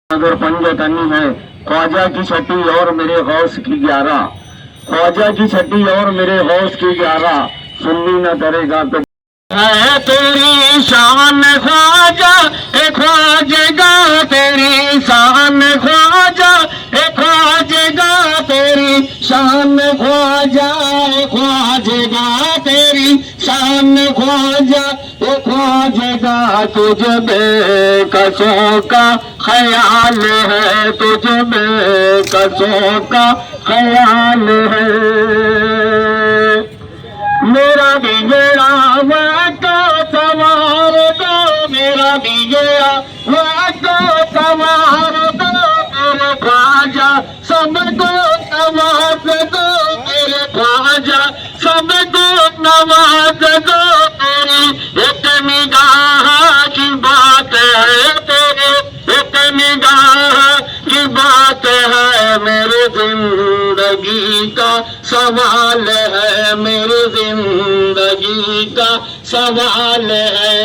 अगर पंजतनी है ख्वाजा की छठी और मेरे गौस की 11, ख्वाजा की छठी और मेरे गौस की 11, सुन्नी न करेगा तो है तेरी शान ख्वाजा ए ख्वाजेगा तेरी शान ख्वाजा ए ख्वाजेगा तेरी शान ख्वाजा ए ख्वाजेगा तेरी शान ख्वाजा ए ख्वाजेगा तुझ बेकसों का ख्याल है तुझ बेकसों का ख्याल है मेरा बिगड़ा हुआ तो संवार दो मेरा बिगड़ा हुआ तो संवार दो मेरे ख्वाजा सबको नवाज दो मेरे ख्वाजा सबको नवाज दो तेरी एक निगाह की बात है तेरी एक निगाह की बात है मेरी जिंदगी का सवाल है मेरी जिंदगी का सवाल है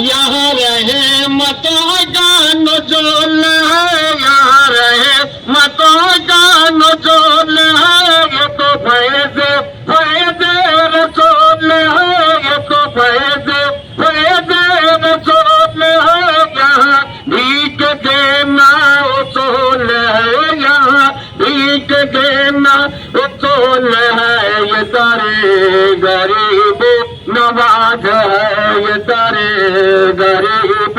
यहाँ रहे मतों का नुज़ूल है यहाँ रहे मतों का नुज़ूल है ये तो फैज़ रसूल है ये तो फैज़ रसूल है यहाँ भीख देना उसूल है यहाँ भीख देना उसूल है ये तारे गरीब नवाज है ये तारे गरीब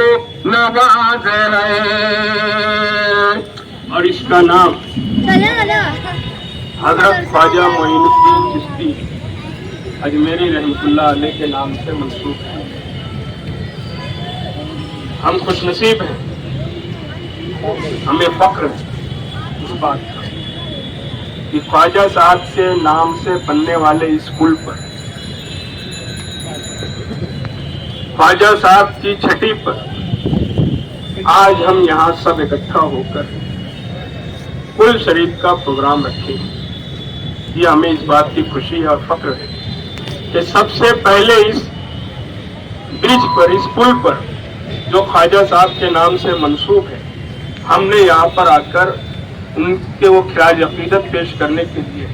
नवाज है। और इसका नाम हजरत ख्वाजा मोइनुद्दीन चिश्ती अजमेरी रहमतुल्लाह अलैह के नाम से मंसूब है। हम खुशनसीब हैं, हमें फख्र है उस बात का कि ख्वाजा साहब के नाम से बनने वाले स्कूल पर ख्वाजा साहब की छठी पर आज हम यहाँ सब इकट्ठा होकर कुल शरीफ का प्रोग्राम रखे। ये हमें इस बात की खुशी और फख्र है कि सबसे पहले इस ब्रिज पर इस पुल पर जो ख्वाजा साहब के नाम से मंसूब है हमने यहाँ पर आकर उनके वो खिराज अकीदत पेश करने के लिए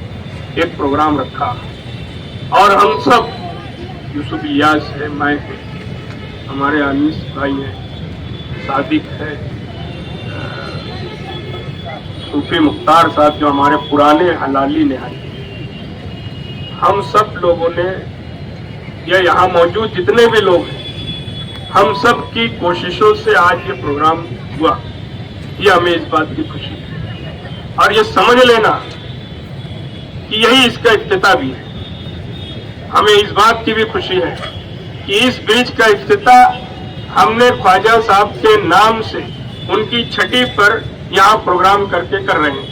एक प्रोग्राम रखा। और हम सब यूसुफ इलियास है, मैं है, हमारे अनीस भाई हैं, सादिक है, सूफी मुख्तार साहब जो हमारे पुराने हलाली निहाली, हम सब लोगों ने या यहाँ मौजूद जितने भी लोग हैं हम सब की कोशिशों से आज ये प्रोग्राम हुआ। ये हमें इस बात की खुशी है और ये समझ लेना कि यही इसका इफ्तिताह भी है। हमें इस बात की भी खुशी है कि इस ब्रिज का इफ्तिताह हमने ख्वाजा साहब के नाम से उनकी छठी पर यहाँ प्रोग्राम करके कर रहे हैं।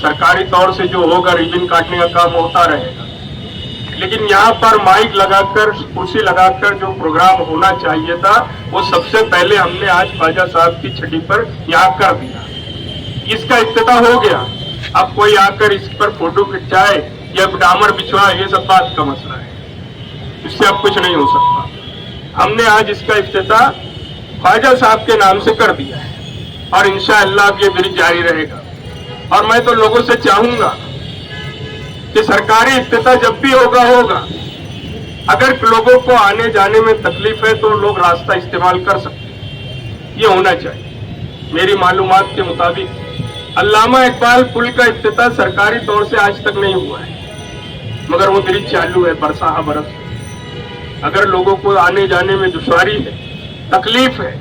सरकारी तौर से जो होगा रिबन काटने का काम होता रहेगा, लेकिन यहाँ पर माइक लगाकर कुर्सी लगाकर जो प्रोग्राम होना चाहिए था वो सबसे पहले हमने आज ख्वाजा साहब की छठी पर यहाँ कर दिया। इसका इफ्तिताह हो गया। अब कोई आकर इस पर फोटो खिंचाए या डामर बिछवाए, ये सब बात का मसला है, इससे अब कुछ नहीं हो सकता। हमने आज इसका इफ्तिताह ख्वाजा साहब के नाम से कर दिया है और इंशाअल्लाह अब ये ब्रिज जारी रहेगा। और मैं तो लोगों से चाहूंगा कि सरकारी इफ्तिताह जब भी होगा, अगर लोगों को आने जाने में तकलीफ है तो लोग रास्ता इस्तेमाल कर सकते हैं, ये होना चाहिए। मेरी मालूमात के मुताबिक अल्लामा इकबाल पुल का इफ्तिताह सरकारी तौर से आज तक नहीं हुआ है, मगर वो ब्रिज चालू है बरसाहा बरस। अगर लोगों को आने जाने में दुश्वारी है, तकलीफ है,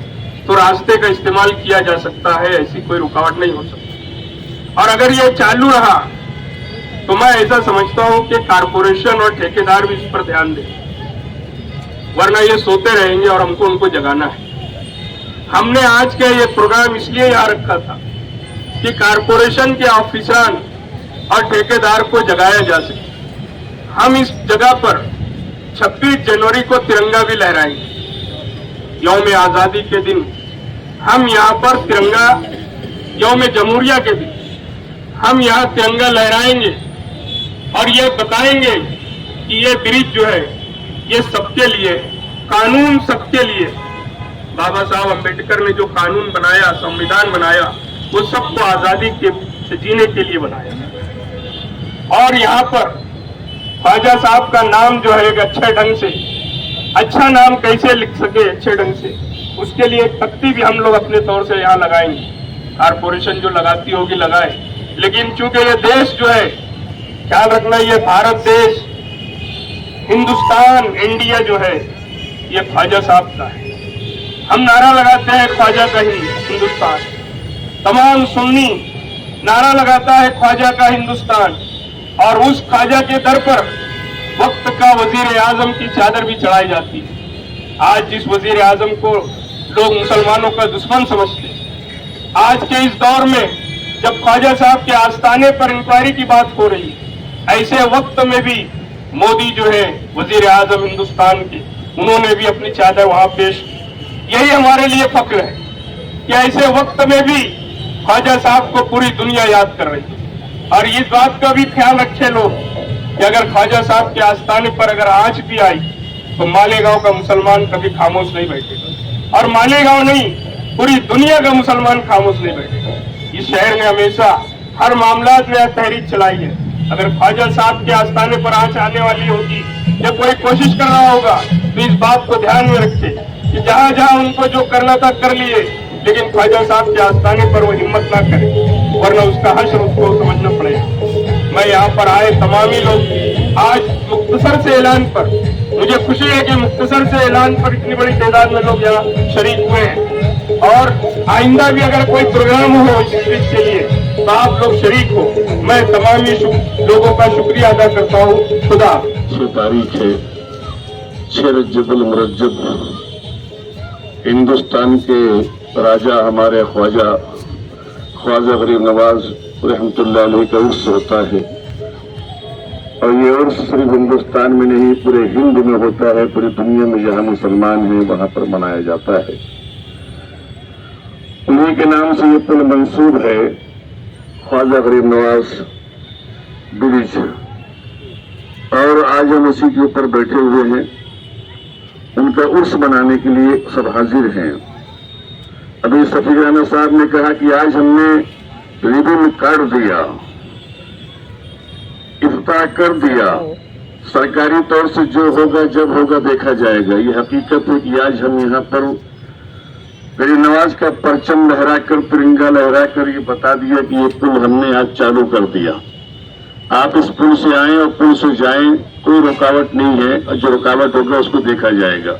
तो रास्ते का इस्तेमाल किया जा सकता है, ऐसी कोई रुकावट नहीं हो सकती। और अगर ये चालू रहा तो मैं ऐसा समझता हूं कि कारपोरेशन और ठेकेदार भी इस पर ध्यान दें, वरना ये सोते रहेंगे और हमको उनको जगाना है। हमने आज का ये प्रोग्राम इसलिए यहाँ रखा था कि कारपोरेशन के ऑफिसरान और ठेकेदार को जगाया जा सके। हम इस जगह पर 26 जनवरी को तिरंगा भी लहराएंगे। यौम आज़ादी के दिन हम यहाँ पर तिरंगा, यौम जमहूरिया के दिन हम यहाँ तिरंगा लहराएंगे और ये बताएंगे कि ये ब्रिज जो है ये सबके लिए, कानून सबके लिए। बाबा साहब अम्बेडकर ने जो कानून बनाया, संविधान बनाया, वो सबको आजादी से जीने के लिए बनाया। और यहाँ पर ख्वाजा साहब का नाम जो है एक अच्छे ढंग से, अच्छा नाम कैसे लिख सके अच्छे ढंग से, उसके लिए एक तख्ती भी हम लोग अपने तौर से यहाँ लगाएंगे। कारपोरेशन जो लगाती होगी लगाए, लेकिन चूंकि ये देश जो है, ख्याल रखना, ये भारत देश, हिंदुस्तान, इंडिया जो है, ये ख्वाजा साहब का है। हम नारा लगाते हैं ख्वाजा का हिंदुस्तान, तमाम सुन्नी नारा लगाता है ख्वाजा का हिंदुस्तान, और उस ख्वाजा के दर पर वक्त का वजीर आजम की चादर भी चढ़ाई जाती है। आज जिस वजीर आजम को लोग मुसलमानों का दुश्मन समझते हैं, आज के इस दौर में जब ख्वाजा साहब के आस्थाने पर इंक्वायरी की बात हो रही है, ऐसे वक्त में भी मोदी जो है वजीर आजम हिंदुस्तान के, उन्होंने भी अपनी चादर वहां पेश की। यही हमारे लिए फख्र है कि ऐसे वक्त में भी ख्वाजा साहब को पूरी दुनिया याद कर रही है। और इस बात का भी ख्याल रखे लोग कि अगर ख्वाजा साहब के आस्थाने पर अगर आंच भी आई तो मालेगांव का मुसलमान कभी खामोश नहीं बैठेगा, और मालेगांव नहीं, पूरी दुनिया का मुसलमान खामोश नहीं बैठेगा। इस शहर ने हमेशा हर मामला में तहरीक चलाई है। अगर ख्वाजा साहब के आस्थाने पर आंच आने वाली होगी या कोई कोशिश कर रहा होगा तो इस बात को ध्यान में रखे कि जहां जहां उनको जो करना था कर लिए, लेकिन ख्वाजा साहब के आस्थाने पर वो हिम्मत ना करे, वरना उसका हश्र उसको समझना पड़ेगा। मैं यहाँ पर आए तमामी लोग आज मुख्तसर से ऐलान पर, मुझे खुशी है कि मुख्तसर से ऐलान पर इतनी बड़ी तादाद में लोग यहाँ शरीक हुए हैं, और आइंदा भी अगर कोई प्रोग्राम हो इस चीज के लिए तो आप लोग शरीक हो। मैं तमामी लोगों का शुक्रिया अदा करता हूँ। खुदा। 6 तारीख है, 6 रजबुल मुरज्जब, हिंदुस्तान के राजा हमारे ख्वाजा गरीब नवाज रहमतुल्लाह अलैह का उर्स होता है। और ये उर्स सिर्फ हिंदुस्तान में नहीं, पूरे हिंद में होता है, पूरी दुनिया में जहाँ मुसलमान हैं वहाँ पर मनाया जाता है। उन्हीं के नाम से ये पुल मंसूब है, ख्वाजा गरीब नवाज ब्रिज, और आज हम उसी के ऊपर बैठे हुए हैं। उनका उर्स मनाने के लिए सब हाजिर हैं। अभी सफी राना साहब ने कहा कि आज हमने रिबन काट दिया, इफ्तार कर दिया। सरकारी तौर से जो होगा जब होगा देखा जाएगा। ये हकीकत है कि आज हम यहाँ पर गरीब नवाज का परचम लहराकर, तिरंगा लहराकर ये बता दिया कि ये पुल हमने आज चालू कर दिया। आप इस पुल से आएं और पुल से जाएं, कोई रुकावट नहीं है, और जो रुकावट होगा उसको देखा जाएगा।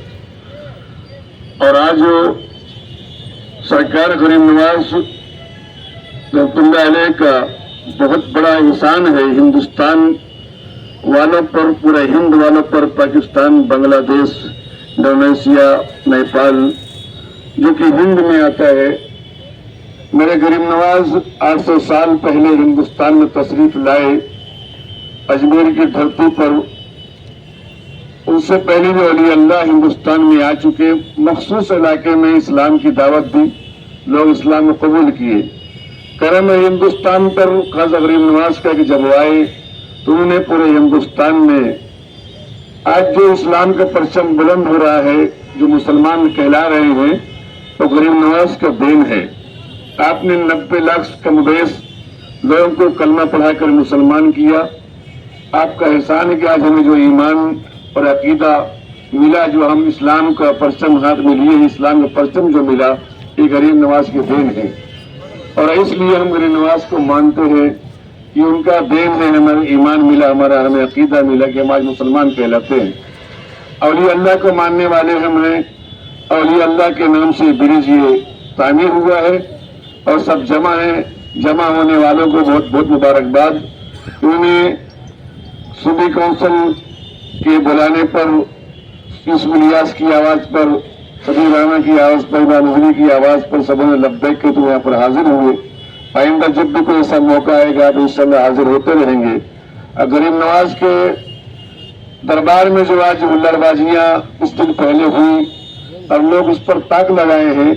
और आज सरकार गरीब नवाज रहमतुल्लाह अलैह का बहुत बड़ा इंसान है हिंदुस्तान वालों पर, पूरे हिंद वालों पर, पाकिस्तान, बांग्लादेश, इंडोनेशिया, नेपाल, जो कि हिंद में आता है। मेरे गरीब नवाज 800 साल पहले हिंदुस्तान में तशरीफ लाए, अजमेर की धरती पर। उससे पहले जो अली अल्लाह हिंदुस्तान में आ चुके, मखसूस इलाके में इस्लाम की दावत दी, लोग इस्लाम को कबूल किए। करम है हिंदुस्तान पर ख्वाजा गरीब नवाज का कि जब आए तो उन्होंने पूरे हिंदुस्तान में आज जो इस्लाम का परचम बुलंद हो रहा है, जो मुसलमान कहला रहे हैं, तो गरीब नवाज का देन है। आपने 90 लाख कम बेस लोगों को कलमा पढ़ाकर मुसलमान किया। आपका एहसान है कि आज हमें जो ईमान और अकीदा मिला, जो हम इस्लाम का परचम हाथ में लिए, इस्लाम का परचम जो मिला, ये गरीब नवाज के देन है। और इसलिए हम गरीब नवाज को मानते हैं कि उनका देन है, हमें ईमान मिला, हमें अकीदा मिला कि हम आज मुसलमान कहलाते हैं। औलिया अल्लाह को मानने वाले हम हैं। औलिया अल्लाह के नाम से ब्रिज ये तामीर हुआ है और सब जमा है। जमा होने वालों को बहुत बहुत मुबारकबाद। उन्हें सूबी काउंसिल के बुलाने पर, यूसुफ इलियास की आवाज पर, सफी राना की आवाज पर, नजरी की आवाज पर सबों ने लब्बैक के तो यहाँ पर हाजिर हुए। आइंदा जब भी कोई ऐसा मौका आएगा तो इंशाअल्लाह हाजिर होते रहेंगे। गरीब नवाज के दरबार में जो आज हुल्लड़बाजियां कुछ दिन पहले हुई और लोग उस पर ताक लगाए हैं,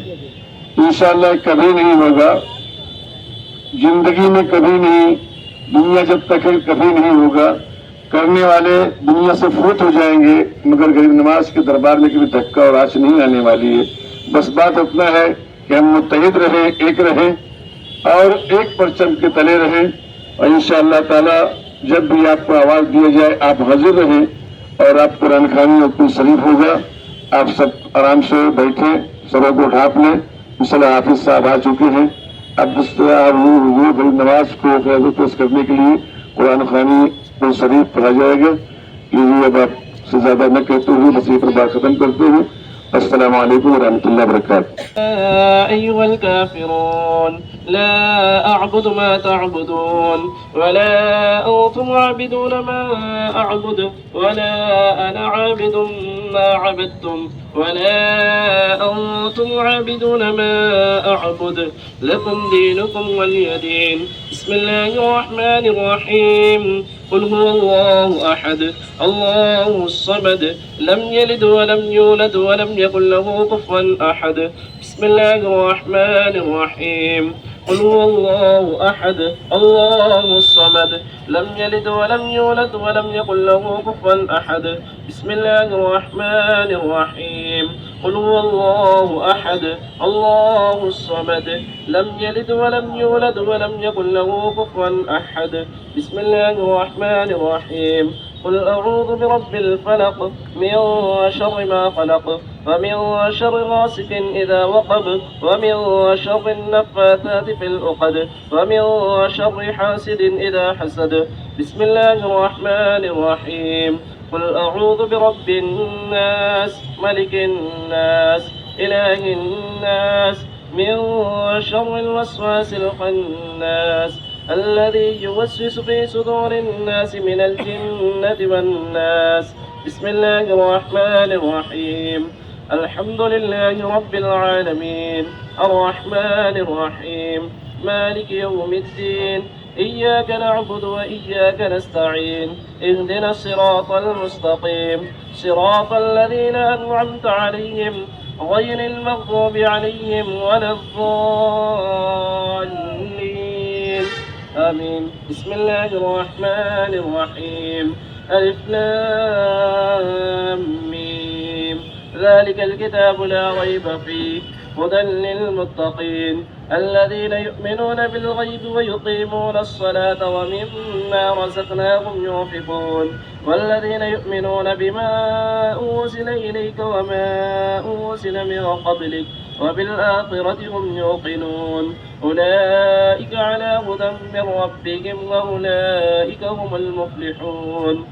इंशाअल्लाह कभी नहीं होगा। जिंदगी में कभी नहीं, दुनिया जब तक है कभी नहीं होगा। करने वाले दुनिया से फौत हो जाएंगे, मगर गरीब नवाज के दरबार में कभी धक्का और आंच नहीं आने वाली है। बस बात उतना है कि हम मुत्तहिद रहें, एक रहें और एक परचम के तले रहें, और इंशाअल्लाह ताला जब भी आपको आवाज दिया जाए आप हाजिर रहें और आप कुरान खानी और कुल शरीफ होगा। आप सब आराम से बैठे, सबों को ढांप लें। इंशाअल्लाह हाफिज साहब आ चुके हैं। अब वो गरीब नवाज को पेश करने के लिए कुरान खानी और शरीफ पढ़ा जाएगा। ये अब आपसे ज्यादा न कहते हुए बस ये पर बात खत्म करते हैं। अस्सलामु अलैकुम व रहमतुल्लाहि व बरकातुहू। أيها الكافرون لا أعبد ما تعبدون ولا أنتم عابدون ما أعبد ولا أنا عابد ما عبدتم ولا أنتم عابدون ما أعبد لكم دينكم ولي دين. بسم الله الرحمن الرحيم. قل هو الله أحد الله الصمد لم يلد ولم يولد ولم يكن له كفوا أحد. بسم الله الرحمن الرحيم. قل هو الله أحد الله الصمد لم يلد ولم يولد ولم يكن له كفوا أحد. بسم الله الرحمن الرحيم. قل هو الله أحد الله الصمد لم يلد ولم يولد ولم يكن له كفوا أحد. بسم الله الرحمن الرحيم. قل أعوذ برب الفلق من شر ما خلق ومن شر غاسق إذا وقب ومن شر النفاثات في العقد ومن شر حاسد إذا حسد. بسم الله الرحمن الرحيم. قل أعوذ برب الناس ملك الناس إله الناس من شر الوسواس الخناس الذي يوسوس في صدور الناس من الجنة والناس. بسم الله الرحمن الرحيم. الحمد لله رب العالمين الرحمن الرحيم مالك يوم الدين إياك نعبد وإياك نستعين اهدنا الصراط المستقيم صراط الذين أنعمت عليهم غير المغضوب عليهم ولا الضالين آمين. بسم الله الرحمن الرحيم. ألف لام ميم. ذلك الكتاب لا ريب فيه هدى للمتقين الذين يؤمنون بالغيب ويقيمون الصلاة ومما رزقناهم ينفقون والذين يؤمنون بما أنزل إليك وما أنزل من قبلك وبالآخرة هم يوقنون أولئك على هدى من ربهم وأولئك هم المفلحون.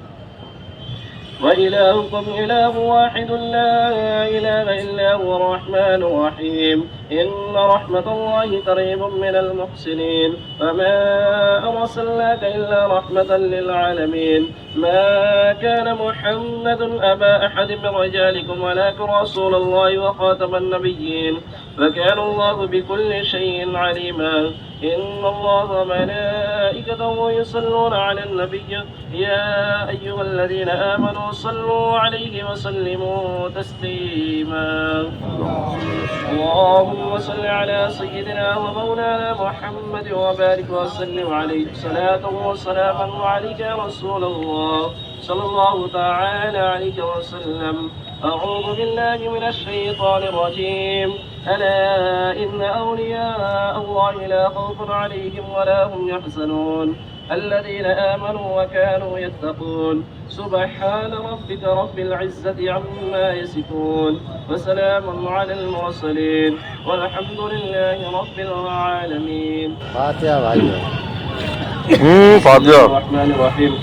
وإلهكم إله واحد لا إله إلا هو الرحمن الرحيم. إن رحمة الله قريب من المحسنين. وما أرسلناك إلا رحمة للعالمين. ما كان محمد أبا أحد من رجالكم ولكن رسول الله وخاتم النبيين وكان الله بكل شيء عليما. إن الله وملائكته يصلون على النبي يا أيها الذين آمنوا صلوا عليه وسلموا تسليما. اللهم صل على سيدنا ومولانا محمد وبارك وسلم عليه صلاة وسلاما عليك يا رسول الله صلى الله تعالى عليه وسلم. أعوذ بالله من الشيطان الرجيم. ألا إن أولياء الله لا خوف عليهم ولا هم يحزنون الذين آمنوا وكانوا يتقون. سبحان ربك رب العزة عما يصفون وسلام على المرسلين والحمد لله رب العالمين. فاتحة بھائی. فاتحة. الرحمن الرحيم.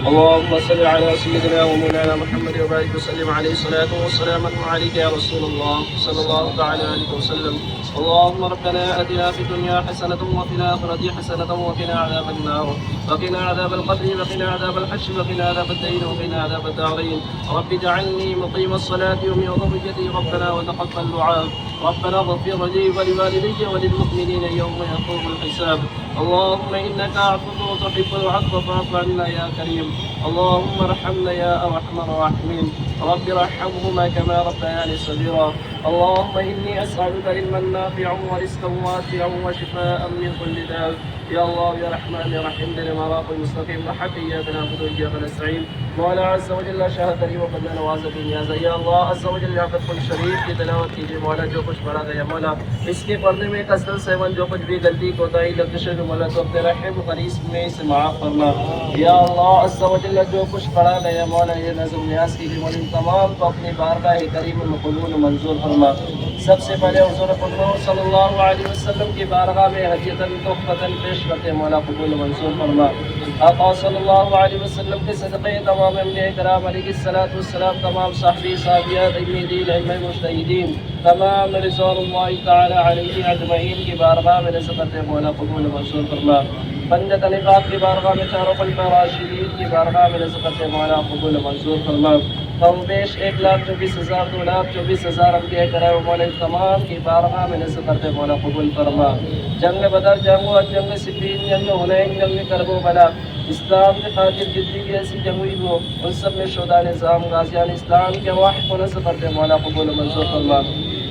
اللهم صل على سيدنا ومولانا محمد وبارك وسلم عليه صلاة وسلاما عليك يا رسول الله صلى الله تعالى عليه وسلم. اللهم ربنا آتنا في الدنيا حسنة وفي الآخرة حسنة وقنا عذاب النار وقنا عذاب القبر وقنا عذاب الحشر وقنا عذاب الدين وقنا عذاب الدارين. رب اجعلني مقيم الصلاة ومن ذريتي ربنا وتقبل دعاء. ربنا اغفر لي ولوالدي وللمؤمنين يوم يقوم الحساب. اللهم إنك عفو تحب العفو فاعف عنا يا كريم. اللهم ارحمنا يا ارحم الراحمين. رب ارحمهما كما ربياني صغيرا. اللهم اني اسالك علما نافعا ورزقا واسعا وشفاء من كل داء. يا الله يا رحمن يا رحيم دل مراق المستقيم رحمك اياك نعبد واياك نستعين. مولا عز وجل شاہد علی وقد نوازت نیاز. یا اللہ عز وجل یہاں پر کل شریف کی تلاوت کیجیے مولا. جو کچھ پڑھا گیا مولا اس کے پڑھنے میں کثرت سیون جو کچھ بھی غلطی کوتاہی لغزش ہے مولا تو اپنے رحم قریب میں اسے معاف فرما. یا اللہ عز وجل جو کچھ پڑھا گیا مولا یہ نظم نیاز کی مولا تمام کو اپنی بارگاہ کریم میں قبول و منظور فرما. سب سے پہلے حضور خدا صلی اللہ علیہ وسلم کی بارگاہ میں ہدیۃً تحفۃً پیش کرتے مولا قبول و منظور فرما. آقا صلی اللہ علیہ وسلم کے صدقے تمام انبیاء کرام علیہ الصلوۃ والسلام تمام صحابی صحابیات علم دین علم مجتہدین تمام رضوان اللہ تعالی علیہ اجمعین کی بارگاہ میں نسبت مولا قبول و منظور فرما. بندہ طلبات کی بارگاہ میں چاروں خلفاء راشدین کی بارگاہ میں نسبت مولا قبول و منظور فرما. کم بیش 1,24,000 2,24,000 انبیاء کرام مولا تمام کی بارگاہ میں نسبت مولا قبول فرما. جنگ بدر جنگ و جنگ صفین جنگ حنین جنگ کرب و بلا اسلام کے خاطر جتنی بھی ایسی جنگ ہوئی ہو ان سب میں شہداء نظام غازیان اسلام کے واحد کو نسبت مولا قبول و منظور فرما.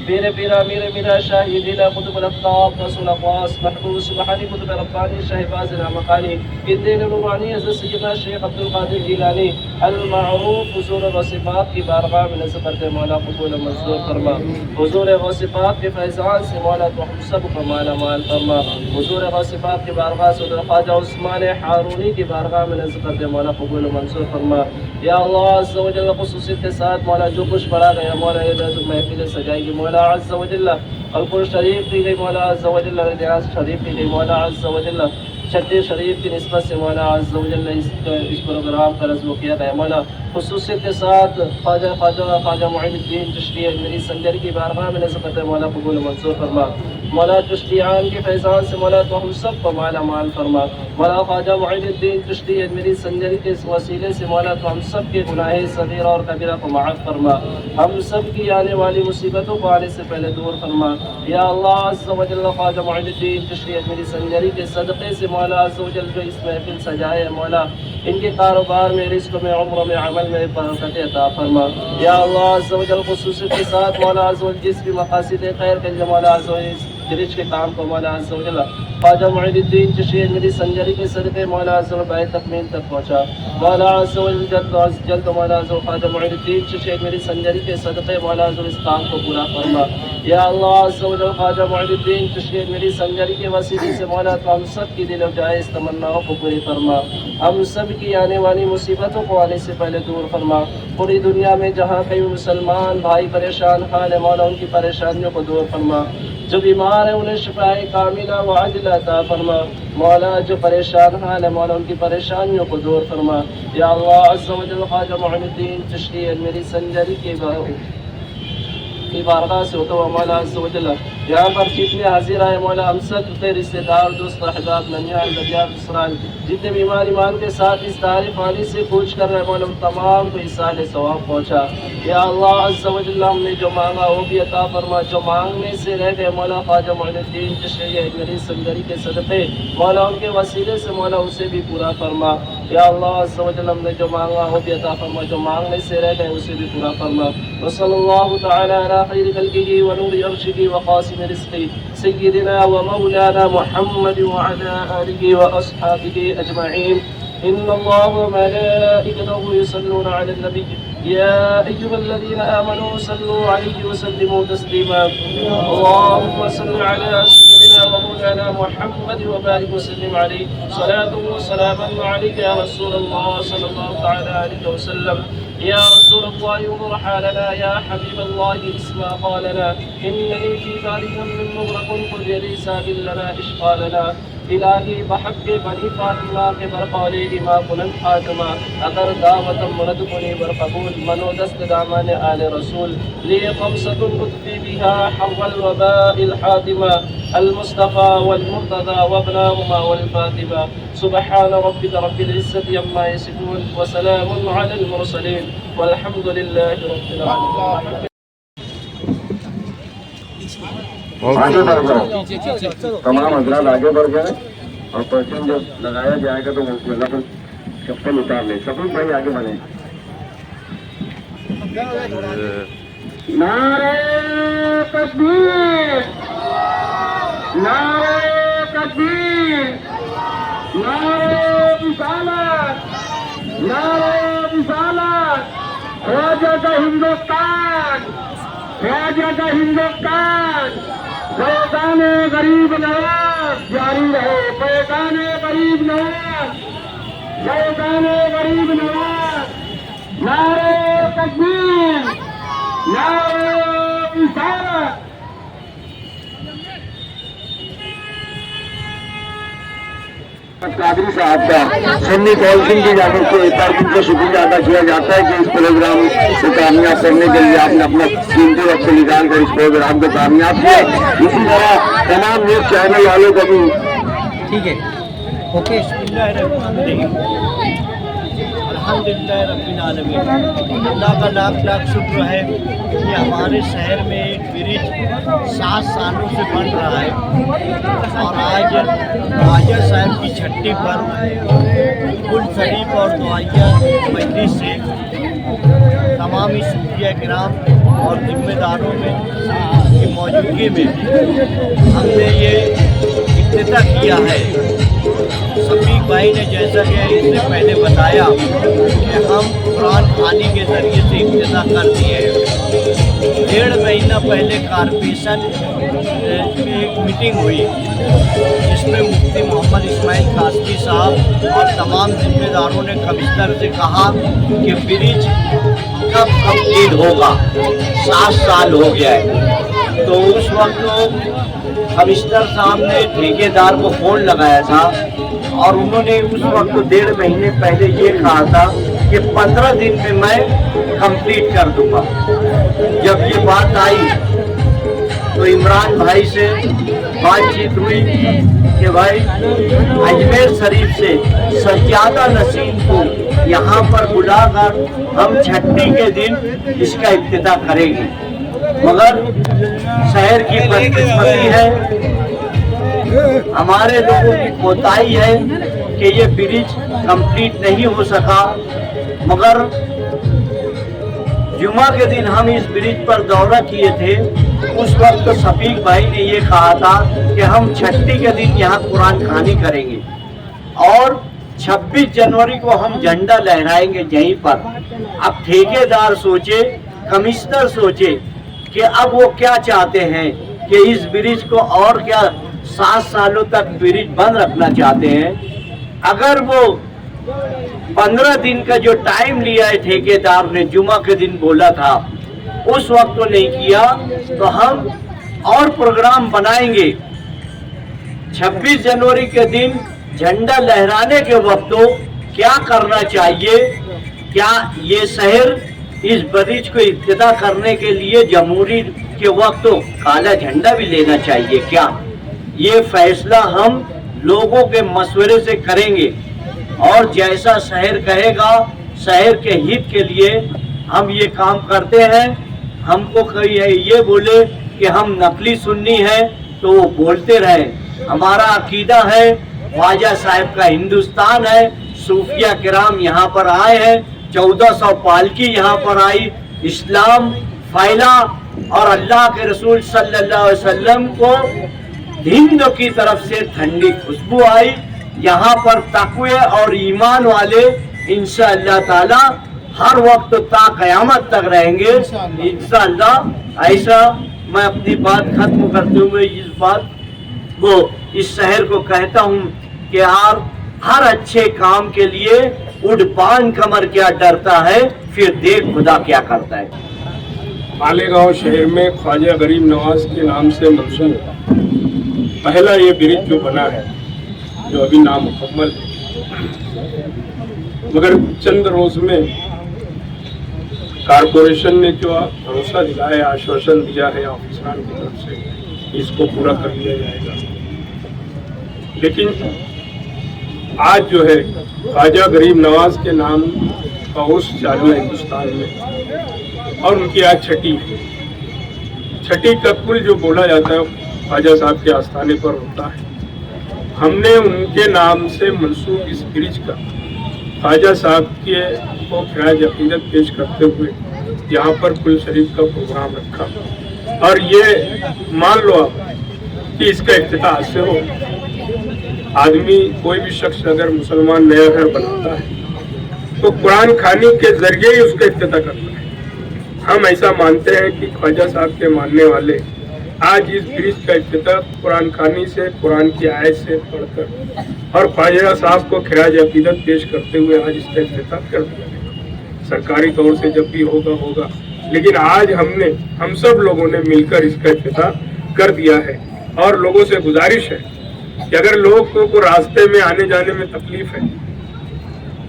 پیر پیرا میرے میرا شاہی دینا قطب الافطاب رسول اقواس محبوب سبحانی قطب ربانی شاہ باز رحمقانی الدین نورانی حضرت سیدنا شیخ عبدالقادر جیلانی المعروف حضور غوث کی بارگاہ میں نسبت مولا قبول و منظور فرما. حضور غوث پاک کے فیضان سے مولا تو ہم سب کو مالا مال فرما. حضور غوث پاک کی بارگاہ سے خواجہ عثمان ہارونی کی بارگاہ میں نسبت مولا قبول و منظور فرما. یا اللہ عز و جل خصوصیت کے ساتھ مولا جو کچھ پڑھا گیا مولا یہ محفل سجائی گی مولا عز و جل القرآن شریف کی گئی مولا عز و جل ریاض شریف کی گئی مولا عز و جل چھٹے شریف کی نسبت سے مولا عز و جل اس پروگرام کا رسم کیا گیا مولا. خصوصیت کے ساتھ خواجہ معین الدین چشتی میری سنجر کی بارگاہ میں نسبت مولا قبول و منظور فرما. مولا چشتیان کے فیضان سے مولا تو ہم سب کو مالا مال فرما. مولا خواجہ معین الدین چشتی میری سنجر کے وسیلے سے مولا تو ہم سب کے گناہ صغیرہ اور کبیرہ کو معاف فرما. ہم سب کی آنے والی مصیبتوں کو آنے سے پہلے دور فرما. یا اللہ عز و جل خواجہ معین الدین چشتی میری سنجری کے صدقے سے مولا عز و جل جو اس محفل سجائے مولا ان کے کاروبار میں رزق میں عمر میں عمل میں برکت عطا فرما. یا اللہ عز و جل خصوصیت کے ساتھ مولا عز و جل جس بھی مقاصد خیر کے مولا عز و جل درج کے کام کو مولا عز و جل خواجہ معین الدین چشتی میری سنجری کے صدقے مولا عز و جل تکمیل تک پہنچا. مولا عز و جل جلد مولا عز و خواجہ معین الدین چشتی میری سنجری کے صدقے مولا عز و اس کام کو پورا فرما. یا اللہ عز و جل خواجہ معین الدین چشتی میری سنجری کے وسیلے سے مولا تو ہم سب کی دل و جائز تمناؤں کو پوری فرما. ہم سب کی آنے والی مصیبتوں کو آنے سے پہلے دور فرما. پوری دنیا میں جہاں کئی مسلمان بھائی پریشان حال ہے مولا ان کی پریشانیوں کو دور فرما. جو بیمار ہیں انہیں شفاء کاملہ و عاجلہ عطا فرما. مولا جو پریشان حال ہے مولا ان کی پریشانیوں کو دور فرما. یا اللہ عز و جل خواجہ معین الدین چشتی میری سنجری کی بارگاہ سے ہوتا ہوا مولا عز و جل یہاں پر جتنے حاضر آئے مولا ہم سب کے رشتے دار دوست احباب ننیال دریاب اسرائیل جتنے بیمار ایمان کے ساتھ اس تعریف والی سے پوچھ کر رہے مولا تمام کو اصال ثواب پہنچا. یا اللہ عز و جل ہم نے جو مانگا وہ بھی عطا فرما. جو مانگنے سے رہ گئے مولا خواجہ معین الدین چشتی میری سنجری کے صدقے مولا ان کے وسیلے سے مولا اسے بھی پورا فرما. یا اللہ عز و جل ہم نے جو مانگا وہ بھی عطا فرما. جو مانگنے سے رہ گئے اسے بھی پورا فرما. وصلی اللہ تعالی علی خیر خلقہ ونور عرشہ وقاسم رزقہ سیدنا ومولانا محمد وعلى آلہ وأصحابہ اجمعین. إن الله وملائكته يصلون على النبي يا أيها الذين آمنوا صلوا عليه وسلموا تسليما. اللهم صل على سيدنا ومولانا محمد وبارك وسلم عليه صلاة وسلاما عليك يا رسول الله صلى الله تعالى عليه وسلم. يا رسول الله انظر حالنا يا حبيب الله اسمع قالنا إنني في ذلك من مغرق قل يدي سابل لنا إشقالنا. الہی بحق بنی فاطمہ کے برقالے امام بلند خاتمہ اگر دعوت مرد کنی برقبول منو دست دامان آل رسول لی خمسة قطفی بها حو الوباء الحاتمہ المصطفى والمرتضى وابناهما والفاطمة. سبحان ربك رب العزة عما يصفون وسلام على المرسلين والحمد لله رب العالمين. آگے بڑھ جائے تمام حضرات آگے بڑھ جائیں اور پرچم جب لگایا جائے گا تو चप्पल उतार ले। सफीक भाई आगे बढ़े। नारे तकबीर, नारे तकबीर, नारे रिसालत, नारे रिसालत, ख्वाजा हिंदुस्तान, ख्वाजा हिंदुस्तान, फैज़ान गरीब नवाज जारी रहे, फैज़ान गरीब नवाज, फैज़ान गरीब नवाज, नारे तकबीर, नारे रिसालत। कादरी साहब का सुन्नी कौंसिल की जाने से एक बार उनका शुक्रिया अदा किया जाता है कि इस प्रोग्राम से कामयाब करने के लिए आपने अपना कीमती वक्त निकाल कर इस प्रोग्राम को कामयाब किया। इसी तरह तमाम न्यूज चैनल वालों को भी ठीक है, ओके। अल्हम्दुलिल्लाह रब्बिल आलमीन, अल्लाह का लाख लाख शुक्र है कि हमारे शहर में एक ब्रिज 7 सालों से बन रहा है और आज ख्वाजा साहब की छठी पर कुल शरीफ और दुआया मजलिस से तमामी सूफिया किराम और जिम्मेदारों में की मौजूदगी में हमने ये इफ्तिताह किया है। सफीक भाई ने जैसा कि इससे पहले बताया कि हम कुरान खानी के ज़रिए से इफ्तिताह कर दिए हैं। 1.5 महीना पहले कारपोरेशन में एक मीटिंग हुई जिसमें मुफ्ती मोहम्मद इस्माइल कासमी साहब और तमाम जिम्मेदारों ने कमिश्नर से कहा कि ब्रिज कब कंप्लीट होगा, 7 साल हो गया है। तो उस वक्त कमिश्नर साहब ने ठेकेदार को फ़ोन लगाया था और उन्होंने उस वक्त 1.5 महीने पहले ये कहा था कि 15 दिन में मैं कंप्लीट कर दूंगा। जब ये बात आई तो इमरान भाई से बातचीत हुई कि भाई अजमेर शरीफ से सज्जादा नसीम को यहाँ पर बुलाकर हम छठी के दिन इसका इफ्तिताह करेंगे, मगर शहर की बदकिस्मती है, हमारे लोगों की कोताही है कि ये ब्रिज कंप्लीट नहीं हो सका। मगर जुमा के दिन हम इस ब्रिज पर दौरा किए थे, उस वक्त सफीक भाई ने ये कहा था कि हम छठी के दिन यहाँ कुरान खानी करेंगे और 26 जनवरी को हम झंडा लहराएंगे यहीं पर। अब ठेकेदार सोचे, कमिश्नर सोचे कि अब वो क्या चाहते हैं कि इस ब्रिज को और क्या 7 सालों तक ब्रिज बंद रखना चाहते हैं। अगर वो 15 दिन का जो टाइम लिया है ठेकेदार ने, जुमा के दिन बोला था, उस वक्त तो नहीं किया, तो हम और प्रोग्राम बनाएंगे। 26 जनवरी के दिन झंडा लहराने के वक्त तो क्या करना चाहिए, क्या ये शहर इस ब्रिज को इफ्तिताह करने के लिए जमहूरी के वक्त तो काला झंडा भी लेना चाहिए क्या? ये फैसला हम लोगों के मशवरे से करेंगे और जैसा शहर कहेगा, शहर के हित के लिए हम ये काम करते हैं। हमको कोई ये बोले कि हम नकली सुन्नी है तो वो बोलते रहे, हमारा अकीदा है ख्वाजा साहब का हिंदुस्तान है, सूफिया किराम यहाँ पर आए हैं, 1400 पालकी यहाँ पर आई, इस्लाम फैला और अल्लाह के रसूल सल्लल्लाहु अलैहि वसल्लम को हिंद की तरफ से ठंडी खुशबू आई। यहाँ पर तक़वे और ईमान वाले इंशाअल्लाह ताला हर वक्त ता क़यामत तक रहेंगे इंशाअल्लाह। ऐसा मैं अपनी बात खत्म करते हुए इस बात को इस शहर को कहता हूँ कि हर अच्छे काम के लिए उड़पान कमर क्या डरता है, फिर देख खुदा क्या करता है। मालेगांव शहर में ख्वाजा गरीब नवाज के नाम से मंसूब पहला ये ब्रिज जो बना है, जो अभी नामुकम्मल है, मगर चंद रोज में कारपोरेशन ने जो भरोसा दिलाया, आश्वासन दिया है ऑफिसरान की तरफ से, इसको पूरा कर लिया जाएगा। लेकिन आज जो है ख्वाजा गरीब नवाज के नाम का उर्स चालू है हिंदुस्तान में और उनकी आज छठी का कुल जो बोला जाता है ख्वाजा साहब के आस्थाने पर होता है। हमने उनके नाम से मंसूब इस ब्रिज का ख्वाजा साहब के को खराज अकीदत पेश करते हुए यहाँ पर कुल शरीफ का प्रोग्राम रखा। और ये मान लो आप कि इसका इफ्तिताह से हो। आदमी कोई भी शख्स अगर मुसलमान नया घर बनाता है तो कुरान खानी के जरिए ही उसका इफ्तिताह करता है। हम ऐसा मानते हैं कि ख्वाजा साहब के मानने वाले आज इस ब्रिज का इफ्तिताह कुरान खानी से, कुरान की आयत से पढ़कर और ख्वाजा साहब को खिराज अकीदत पेश करते हुए आज इसका इफ्तिताह कर दिया गया। सरकारी तौर से जब भी होगा, लेकिन आज हम सब लोगों ने मिलकर इसका इफ्तिताह कर दिया है। और लोगों से गुजारिश है कि अगर लोगों को रास्ते में आने जाने में तकलीफ है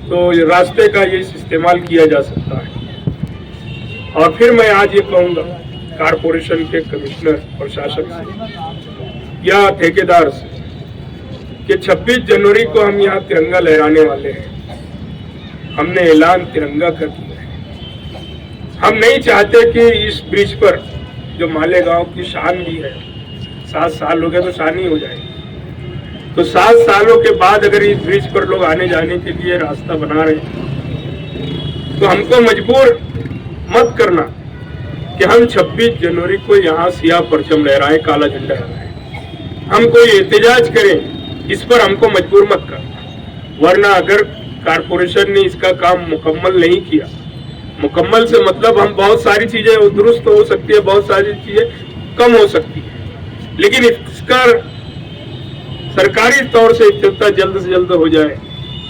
तो ये रास्ते का ये इस्तेमाल किया जा सकता है। और फिर मैं आज ये कहूँगा कारपोरेशन के कमिश्नर, प्रशासक से या ठेकेदार से कि 26 जनवरी को हम यहाँ तिरंगा लहराने वाले हैं। हमने ऐलान तिरंगा कर दिया है। हम नहीं चाहते कि इस ब्रिज पर जो मालेगांव की शान भी है, 7 साल हो गए तो शान ही हो जाएगी। तो 7 सालों के बाद अगर इस ब्रिज पर लोग आने जाने के लिए रास्ता बना रहे हैं तो हमको मजबूर मत करना कि हम 26 जनवरी को यहाँ सियाह परचम लहराएं, काला झंडा लहराएं। हम कोई एहतजाज करें, इस पर हमको मजबूर मत करना। वरना अगर कारपोरेशन ने इसका काम मुकम्मल नहीं किया, मुकम्मल से मतलब हम बहुत सारी चीजें दुरुस्त हो सकती है, बहुत सारी चीजें कम हो सकती है, लेकिन इसका सरकारी तौर से इफ्तिताह जल्द से जल्द हो जाए।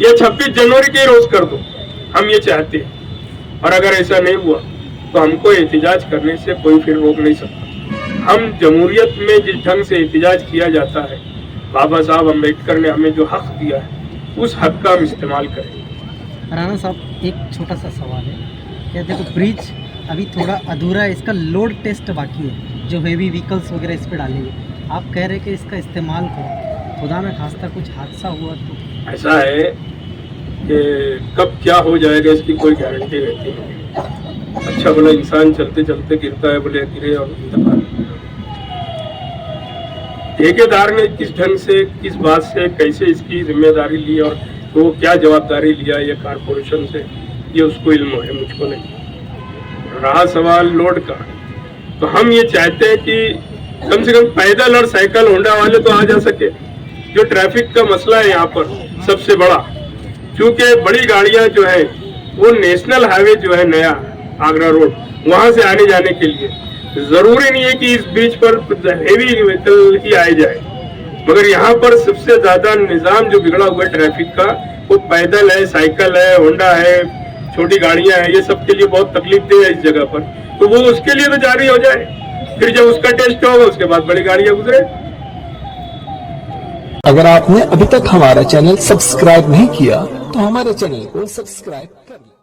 ये 26 जनवरी के रोज कर दो, हम ये चाहते हैं। और अगर ऐसा नहीं हुआ तो हमको एहतजाज करने से कोई फिर रोक नहीं सकता। हम जमहूरियत में जिस ढंग से एहतजाज किया जाता है, बाबा साहब अम्बेडकर ने हमें जो हक दिया है, उस हक का हम इस्तेमाल करें। राणा साहब, एक छोटा सा सवाल है। क्या देखो, ब्रिज अभी थोड़ा अधूरा है, इसका लोड टेस्ट बाकी है, जो हेवी व्हीकल्स वगैरह इस पर डालेंगे। आप कह रहे हैं कि इसका इस्तेमाल करो, खुदा न खास्ता कुछ हादसा हुआ तो? ऐसा है कि कब क्या हो जाएगा इसकी कोई गारंटी रहती नहीं। अच्छा भला इंसान चलते चलते गिरता है, बोले गिरे और ठेकेदार ने किस ढंग से, किस बात से, कैसे इसकी जिम्मेदारी ली और तो वो क्या जवाबदारी लिया ये कारपोरेशन से, ये उसको इल्म है, मुझको नहीं। रहा सवाल लोड का, तो हम ये चाहते हैं कि कम से कम पैदल और साइकिल होंडा वाले तो आ जा सके। जो ट्रैफिक का मसला है यहाँ पर सबसे बड़ा, क्योंकि बड़ी गाड़ियां जो है वो नेशनल हाईवे जो है नया आगरा रोड, वहां से आने जाने के लिए जरूरी नहीं है कि इस ब्रिज पर हेवी व्हीकल ही आए जाए, मगर यहाँ पर सबसे ज्यादा निजाम जो बिगड़ा हुआ है ट्रैफिक का, वो पैदल है, साइकिल है, होंडा है, छोटी गाड़ियां हैं, ये सब के लिए बहुत तकलीफदेह है इस जगह पर। तो वो उसके लिए तो जारी हो जाए, फिर जब उसका टेस्ट होगा उसके बाद बड़ी गाड़ियां गुजरे। अगर आपने अभी तक हमारा चैनल सब्सक्राइब नहीं किया तो हमारे चैनल को सब्सक्राइब कर लें।